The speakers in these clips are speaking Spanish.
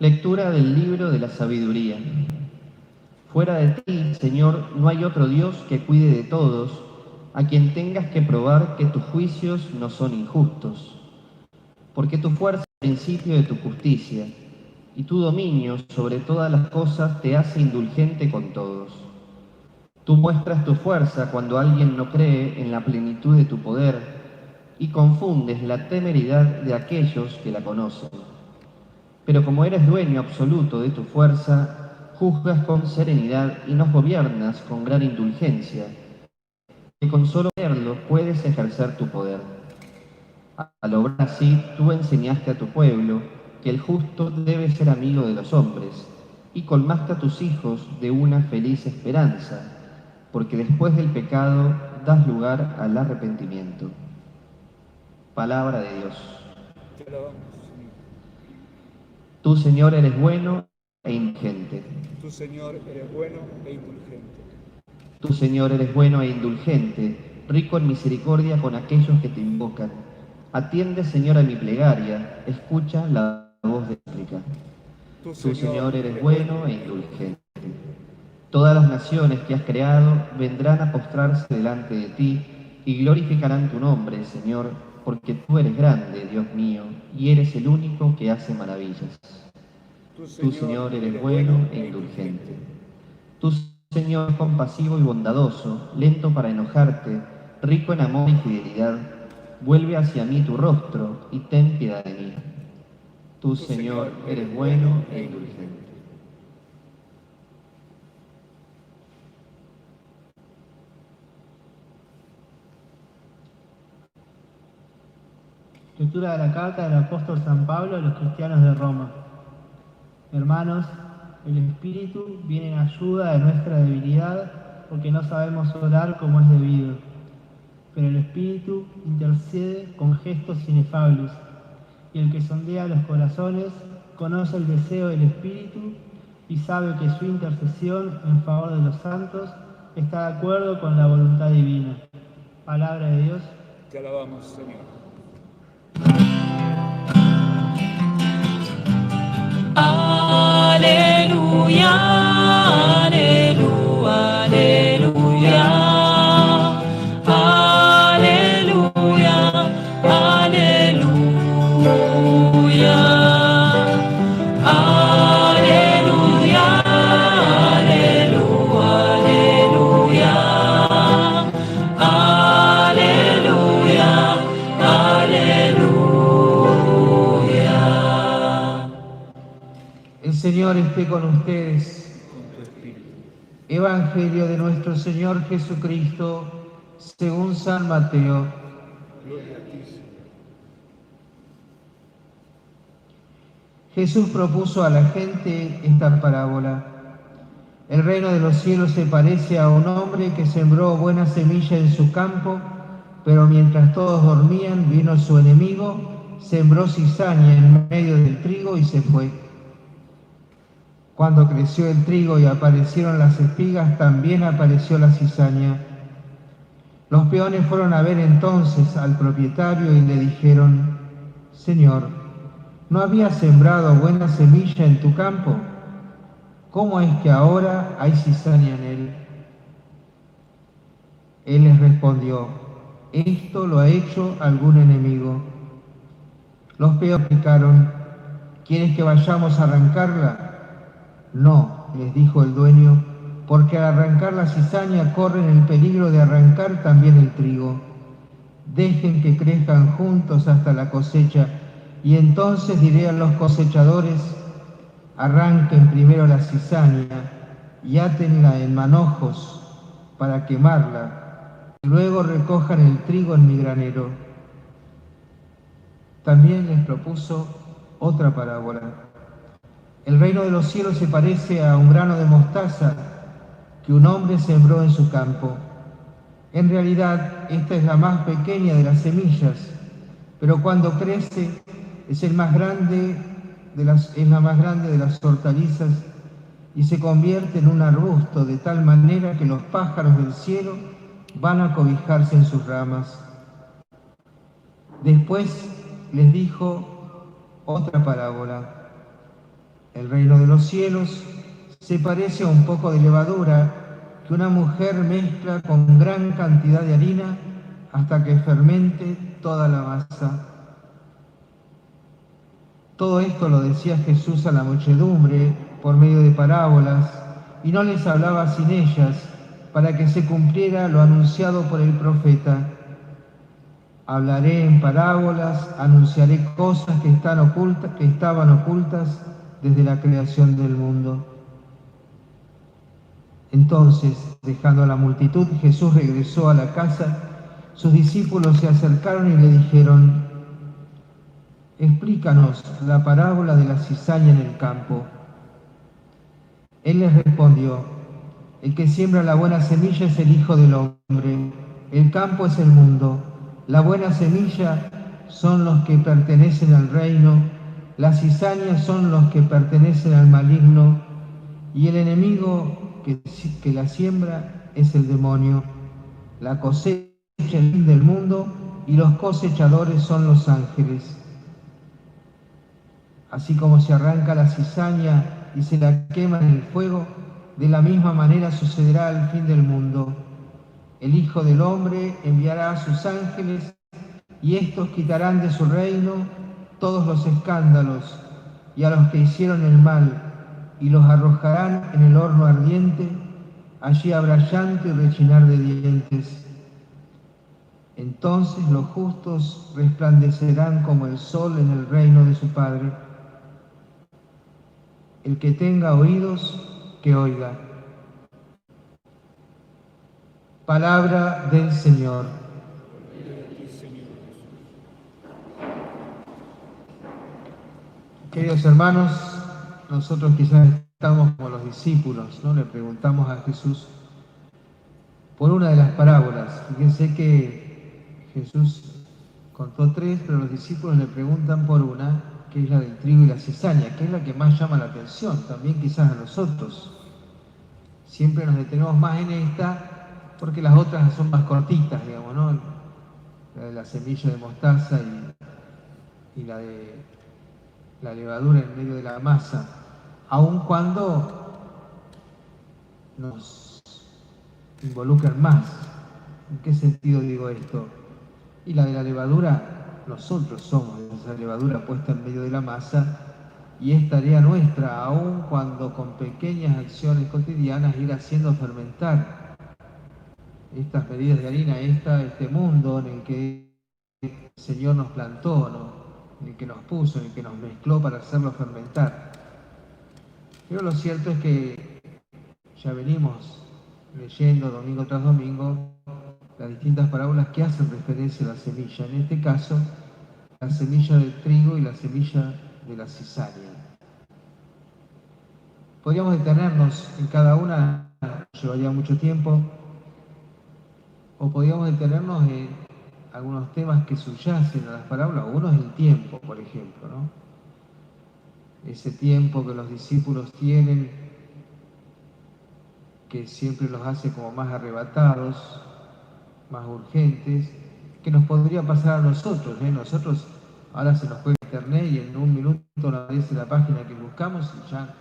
Lectura del libro de la sabiduría. Fuera de ti, Señor, no hay otro Dios que cuide de todos, a quien tengas que probar que tus juicios no son injustos. Porque tu fuerza es el principio de tu justicia, y tu dominio sobre todas las cosas te hace indulgente con todos. Tú muestras tu fuerza cuando alguien no cree en la plenitud de tu poder, y confundes la temeridad de aquellos que la conocen. Pero como eres dueño absoluto de tu fuerza, juzgas con serenidad y nos gobiernas con gran indulgencia, que con solo verlo puedes ejercer tu poder. Al obrar así, tú enseñaste a tu pueblo que el justo debe ser amigo de los hombres, y colmaste a tus hijos de una feliz esperanza, porque después del pecado das lugar al arrepentimiento. Palabra de Dios. Te alabamos, Señor. Tú, Señor, eres bueno e indulgente. Tú, Señor, eres bueno e indulgente. Tú, Señor, eres bueno e indulgente, rico en misericordia con aquellos que te invocan. Atiende, Señor, a mi plegaria, escucha la voz de súplica. Tú, Señor, eres bueno e indulgente. Todas las naciones que has creado vendrán a postrarse delante de ti y glorificarán tu nombre, Señor, porque tú eres grande, Dios mío, y eres el único que hace maravillas. Tú, Señor, eres bueno e indulgente. Tú, Señor, compasivo y bondadoso, lento para enojarte, rico en amor y fidelidad, vuelve hacia mí tu rostro y ten piedad de mí. Tú, Señor, eres bueno e indulgente. Lectura de la carta del apóstol San Pablo a los cristianos de Roma. Hermanos, el Espíritu viene en ayuda de nuestra debilidad porque no sabemos orar como es debido. Pero el Espíritu intercede con gestos inefables, y el que sondea los corazones conoce el deseo del Espíritu y sabe que su intercesión en favor de los santos está de acuerdo con la voluntad divina. Palabra de Dios. Te alabamos, Señor. Aleluya, aleluya, aleluya, aleluya, aleluya, aleluya, aleluya, aleluya, aleluya. El Señor esté con ustedes. Con tu Espíritu. Evangelio de nuestro Señor Jesucristo, según San Mateo. Gloria a ti, Señor. Jesús propuso a la gente esta parábola. El reino de los cielos se parece a un hombre que sembró buena semilla en su campo, pero mientras todos dormían, vino su enemigo, sembró cizaña en medio del trigo y se fue. Cuando creció el trigo y aparecieron las espigas, también apareció la cizaña. Los peones fueron a ver entonces al propietario y le dijeron: Señor, ¿no habías sembrado buena semilla en tu campo? ¿Cómo es que ahora hay cizaña en él? Él les respondió: esto lo ha hecho algún enemigo. Los peones explicaron: ¿quieres que vayamos a arrancarla? No, les dijo el dueño, porque al arrancar la cizaña corren el peligro de arrancar también el trigo. Dejen que crezcan juntos hasta la cosecha, y entonces diré a los cosechadores: arranquen primero la cizaña y átenla en manojos para quemarla, y luego recojan el trigo en mi granero. También les propuso otra parábola. El reino de los cielos se parece a un grano de mostaza que un hombre sembró en su campo. En realidad, esta es la más pequeña de las semillas, pero cuando crece es la más grande de las hortalizas y se convierte en un arbusto de tal manera que los pájaros del cielo van a cobijarse en sus ramas. Después les dijo otra parábola. El reino de los cielos se parece a un poco de levadura que una mujer mezcla con gran cantidad de harina hasta que fermente toda la masa. Todo esto lo decía Jesús a la muchedumbre por medio de parábolas, y no les hablaba sin ellas, para que se cumpliera lo anunciado por el profeta. Hablaré en parábolas, anunciaré cosas que estaban ocultas desde la creación del mundo. Entonces, dejando a la multitud, Jesús regresó a la casa. Sus discípulos se acercaron y le dijeron: explícanos la parábola de la cizaña en el campo. Él les respondió: el que siembra la buena semilla es el Hijo del Hombre. El campo es el mundo. La buena semilla son los que pertenecen al reino. Las cizañas son los que pertenecen al maligno. Y el enemigo que la siembra es el demonio. La cosecha es el fin del mundo y los cosechadores son los ángeles. Así como se arranca la cizaña y se la quema en el fuego, de la misma manera sucederá al fin del mundo. El Hijo del Hombre enviará a sus ángeles y estos quitarán de su reino todos los escándalos y a los que hicieron el mal, y los arrojarán en el horno ardiente. Allí habrá llanto y rechinar de dientes. Entonces los justos resplandecerán como el sol en el reino de su Padre. El que tenga oídos, que oiga. Palabra del Señor. Queridos hermanos, nosotros quizás estamos como los discípulos, ¿no? Le preguntamos a Jesús por una de las parábolas. Fíjense que Jesús contó 3, pero los discípulos le preguntan por una, que es la del trigo y la cizaña, que es la que más llama la atención, también quizás a nosotros. Siempre nos detenemos más en esta, porque las otras son más cortitas, digamos, ¿no? La de la semilla de mostaza y la de la levadura en medio de la masa, aun cuando nos involucran más. ¿En qué sentido digo esto? Y la de la levadura, nosotros somos esa levadura puesta en medio de la masa, y es tarea nuestra, aun cuando con pequeñas acciones cotidianas, ir haciendo fermentar estas medidas de harina, este mundo en el que el Señor nos plantó, ¿no? En el que nos puso, en el que nos mezcló para hacerlo fermentar. Pero lo cierto es que ya venimos leyendo domingo tras domingo las distintas parábolas que hacen referencia a la semilla. En este caso, la semilla del trigo y la semilla de la cizaña. Podríamos detenernos en cada una, llevaría mucho tiempo, o podríamos detenernos en algunos temas que subyacen a las parábolas. Uno es el tiempo, por ejemplo, ¿no? Ese tiempo que los discípulos tienen, que siempre los hace como más arrebatados, más urgentes, que nos podría pasar a nosotros, ¿eh? Nosotros ahora se nos fue internet y en un minuto nos aparece la página que buscamos y ya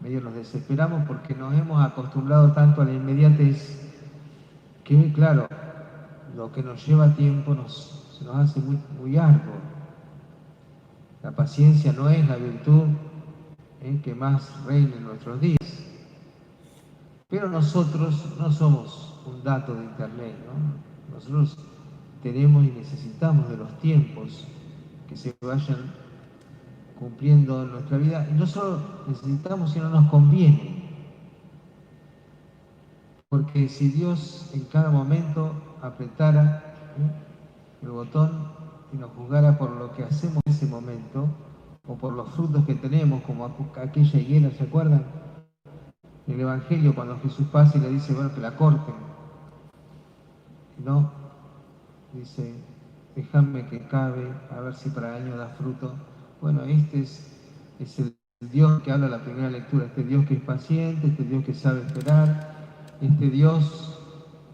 medio nos desesperamos porque nos hemos acostumbrado tanto a la inmediatez que, claro, lo que nos lleva tiempo se nos hace muy arduo. La paciencia no es la virtud que más reina en nuestros días. Pero nosotros no somos un dato de internet, ¿no? Nosotros tenemos y necesitamos de los tiempos que se vayan cumpliendo en nuestra vida. Y no solo necesitamos, sino nos conviene. Porque si Dios en cada momento apretara el botón y nos juzgara por lo que hacemos en ese momento, o por los frutos que tenemos, como aquella higuera, ¿se acuerdan? En el Evangelio, cuando Jesús pasa y le dice, bueno, que la corten. No, dice, déjame que cabe, a ver si para el año da fruto. Bueno, este es el Dios que habla en la primera lectura, este Dios que es paciente, este Dios que sabe esperar, este Dios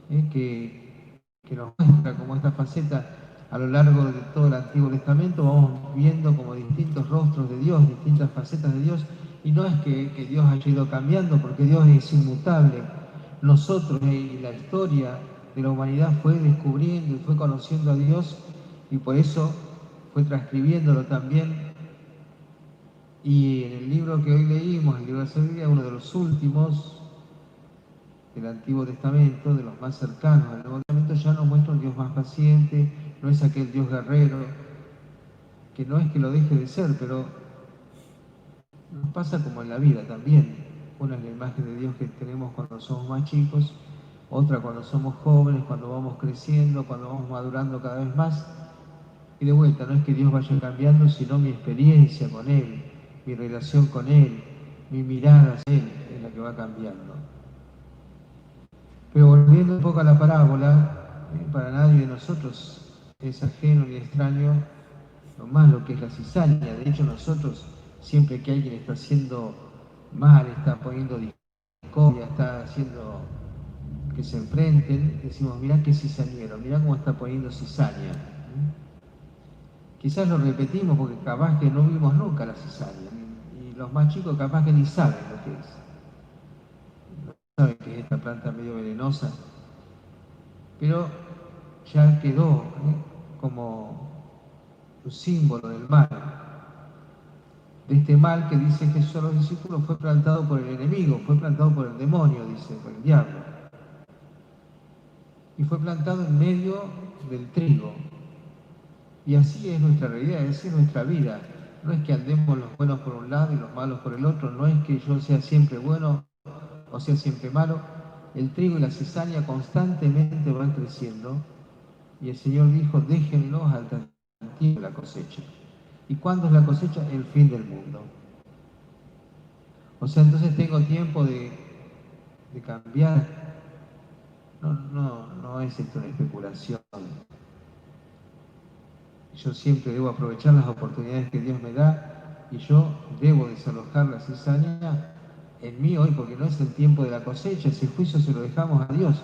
que nos muestra como esta faceta a lo largo de todo el Antiguo Testamento. Vamos viendo como distintos rostros de Dios, distintas facetas de Dios, Y no es que Dios haya ido cambiando, porque Dios es inmutable. Nosotros y la historia de la humanidad fue descubriendo y fue conociendo a Dios, y por eso fue transcribiéndolo también. Y en el libro que hoy leímos, el libro de Sabiduría, uno de los últimos del Antiguo Testamento, de los más cercanos al Nuevo Testamento, ya nos muestra un Dios más paciente, no es aquel Dios guerrero, que no es que lo deje de ser, pero nos pasa como en la vida también. Una es la imagen de Dios que tenemos cuando somos más chicos, otra cuando somos jóvenes, cuando vamos creciendo, cuando vamos madurando cada vez más. Y de vuelta, no es que Dios vaya cambiando, sino mi experiencia con Él, mi relación con Él, mi mirada hacia Él es la que va cambiando. Pero volviendo un poco a la parábola, para nadie de nosotros es ajeno ni extraño lo malo que es la cizaña. De hecho, nosotros, siempre que alguien está haciendo mal, está poniendo discordia, está haciendo que se enfrenten, decimos, mirá qué cizañero, mirá cómo está poniendo cizaña. Quizás lo repetimos porque capaz que no vimos nunca la cizaña, y los más chicos capaz que ni saben lo que es. No saben que es esta planta medio venenosa, pero ya quedó como un símbolo del mal. De este mal que dice Jesús a los discípulos fue plantado por el enemigo, fue plantado por el demonio, dice, por el diablo. Y fue plantado en medio del trigo. Y así es nuestra realidad, así es nuestra vida. No es que andemos los buenos por un lado y los malos por el otro, no es que yo sea siempre bueno o sea siempre malo. El trigo y la cizaña constantemente van creciendo, y el Señor dijo, déjenlos al tiempo de la cosecha. ¿Y cuándo es la cosecha? El fin del mundo. O sea, entonces tengo tiempo de cambiar. No es esto una especulación. Yo siempre debo aprovechar las oportunidades que Dios me da, y yo debo desalojar la cizaña en mí hoy, porque no es el tiempo de la cosecha, ese juicio se lo dejamos a Dios.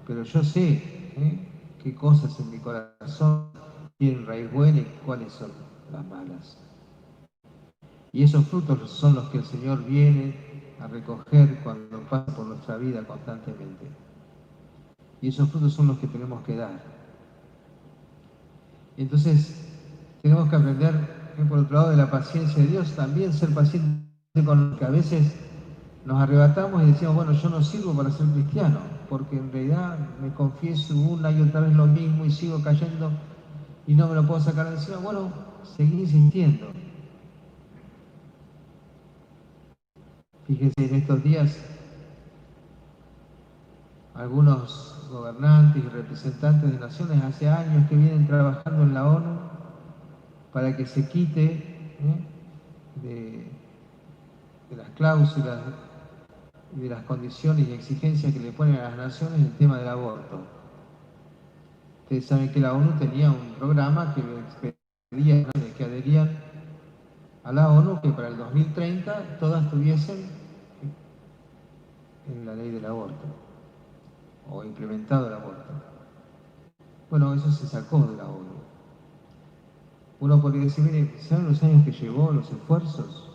Pero yo sé qué cosas en mi corazón tienen raíz buena y cuáles son las malas. Y esos frutos son los que el Señor viene a recoger cuando pasa por nuestra vida constantemente. Y esos frutos son los que tenemos que dar. Entonces, tenemos que aprender, por otro lado, de la paciencia de Dios, también ser paciente con lo que a veces nos arrebatamos y decimos, bueno, yo no sirvo para ser cristiano, porque en realidad me confieso una y otra vez lo mismo y sigo cayendo y no me lo puedo sacar de encima. Bueno, seguí insistiendo. Fíjense, en estos días, algunos gobernantes y representantes de naciones hace años que vienen trabajando en la ONU para que se quite de las cláusulas y de las condiciones y exigencias que le ponen a las naciones el tema del aborto. Ustedes saben que la ONU tenía un programa que pedía que adherían a la ONU que para el 2030 todas tuviesen en la ley del aborto o implementado el aborto. Bueno, eso se sacó de la ONU. Uno podría decir, mire, ¿saben los años que llevó, los esfuerzos?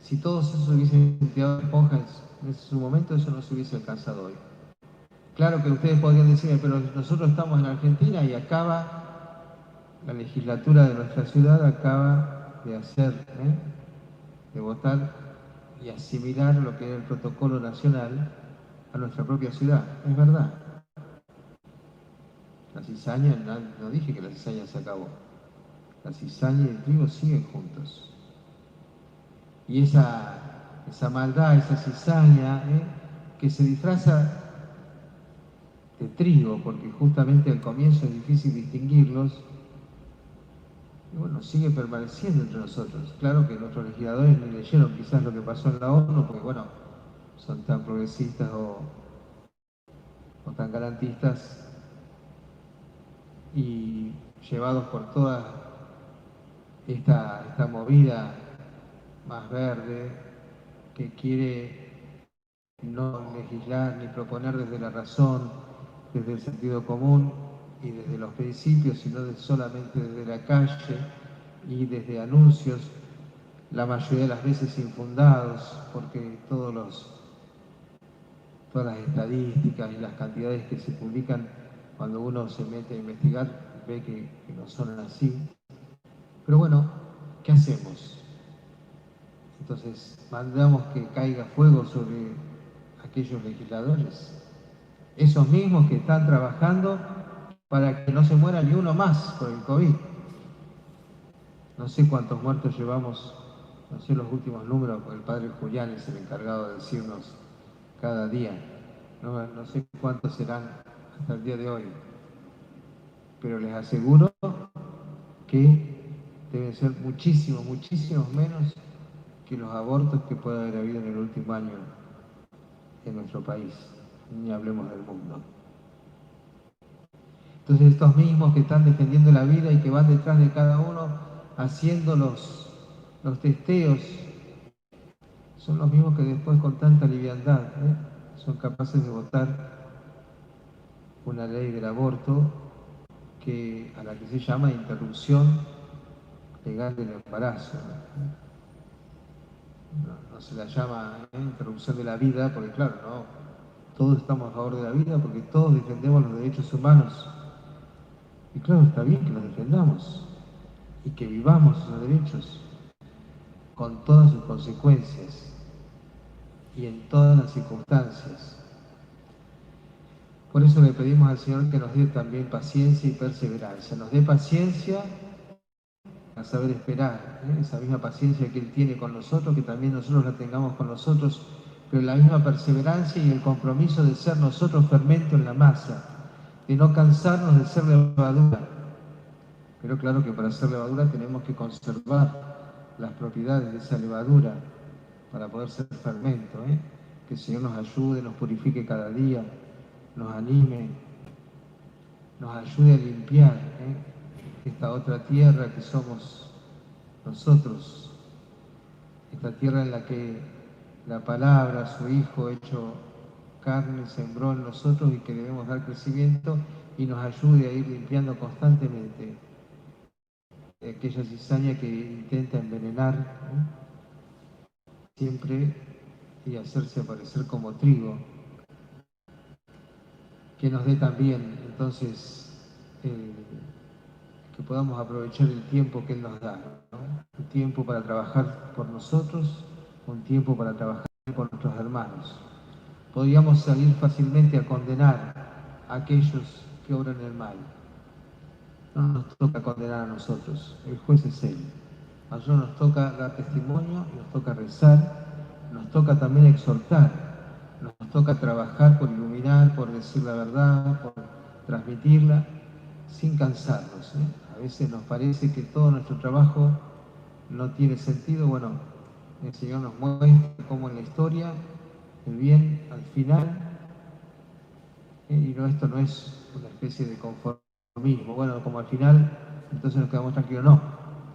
Si todos esos hubiesen tirado esponjas en su momento, eso no se hubiese alcanzado hoy. Claro que ustedes podrían decirme, pero nosotros estamos en Argentina y acaba, la legislatura de nuestra ciudad acaba de hacer, de votar y asimilar lo que era el protocolo nacional a nuestra propia ciudad. Es verdad. La cizaña, no dije que la cizaña se acabó. La cizaña y el trigo siguen juntos. Y esa maldad, esa cizaña, que se disfraza de trigo, porque justamente al comienzo es difícil distinguirlos, y bueno, sigue permaneciendo entre nosotros. Claro que nuestros legisladores no leyeron quizás lo que pasó en la ONU, porque bueno, son tan progresistas o tan garantistas, y llevados por toda esta movida más verde que quiere no legislar ni proponer desde la razón, desde el sentido común y desde los principios, sino solamente desde la calle y desde anuncios la mayoría de las veces infundados, porque todas las estadísticas y las cantidades que se publican cuando uno se mete a investigar ve que no son así. Pero bueno, ¿qué hacemos? Entonces, mandamos que caiga fuego sobre aquellos legisladores, esos mismos que están trabajando para que no se muera ni uno más por el COVID. No sé cuántos muertos llevamos, no sé los últimos números, porque el padre Julián es el encargado de decirnos cada día. No sé cuántos serán hasta el día de hoy, pero les aseguro que deben ser muchísimos, muchísimos menos que los abortos que pueda haber habido en el último año en nuestro país, ni hablemos del mundo. Entonces estos mismos que están defendiendo la vida y que van detrás de cada uno haciendo los testeos, son los mismos que después con tanta liviandad son capaces de votar una ley del aborto a la que se llama interrupción legal del embarazo. No se la llama interrupción de la vida, porque claro, no, todos estamos a favor de la vida porque todos defendemos los derechos humanos. Y claro, está bien que los defendamos y que vivamos esos derechos con todas sus consecuencias y en todas las circunstancias. Por eso le pedimos al Señor que nos dé también paciencia y perseverancia. Nos dé paciencia a saber esperar, esa misma paciencia que Él tiene con nosotros, que también nosotros la tengamos con nosotros, pero la misma perseverancia y el compromiso de ser nosotros fermento en la masa, de no cansarnos de ser levadura. Pero claro que para ser levadura tenemos que conservar las propiedades de esa levadura para poder ser fermento. Que el Señor nos ayude, nos purifique cada día, nos anime, nos ayude a limpiar esta otra tierra que somos nosotros, esta tierra en la que la palabra, su Hijo hecho carne, sembró en nosotros y que debemos dar crecimiento y nos ayude a ir limpiando constantemente aquella cizaña que intenta envenenar siempre y hacerse aparecer como trigo. Que nos dé también, entonces, que podamos aprovechar el tiempo que Él nos da, ¿no? Un tiempo para trabajar por nosotros, un tiempo para trabajar por nuestros hermanos. Podríamos salir fácilmente a condenar a aquellos que obran el mal. No nos toca condenar a nosotros, el juez es Él. A nosotros nos toca dar testimonio, nos toca rezar, nos toca también exhortar, nos toca trabajar por iluminar, por decir la verdad, por transmitirla, sin cansarnos. A veces nos parece que todo nuestro trabajo no tiene sentido. Bueno, el Señor nos muestra cómo en la historia el bien al final, y esto no es una especie de conformismo, bueno, como al final, entonces nos quedamos tranquilos, no,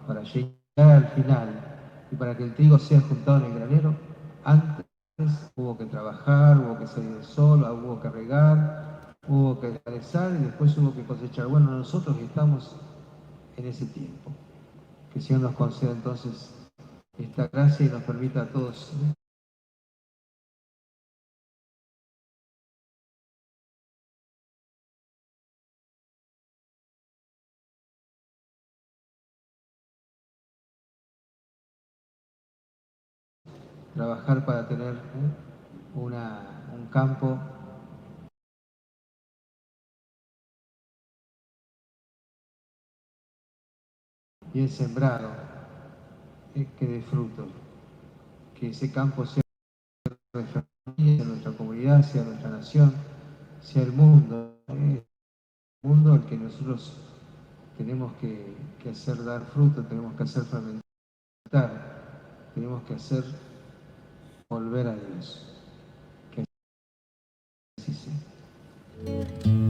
para llegar al final y para que el trigo sea juntado en el granero, antes hubo que trabajar, hubo que salir del sol, hubo que regar, hubo que rezar y después hubo que cosechar. Bueno, nosotros estamos en ese tiempo. Que el Señor nos conceda entonces esta gracia y nos permita a todos trabajar para tener un campo bien sembrado, que dé fruto, que ese campo sea nuestra familia, sea nuestra comunidad, sea nuestra nación, sea el mundo, el mundo al que nosotros tenemos que hacer dar fruto, tenemos que hacer fermentar, tenemos que hacer volver a Dios. Que así sea.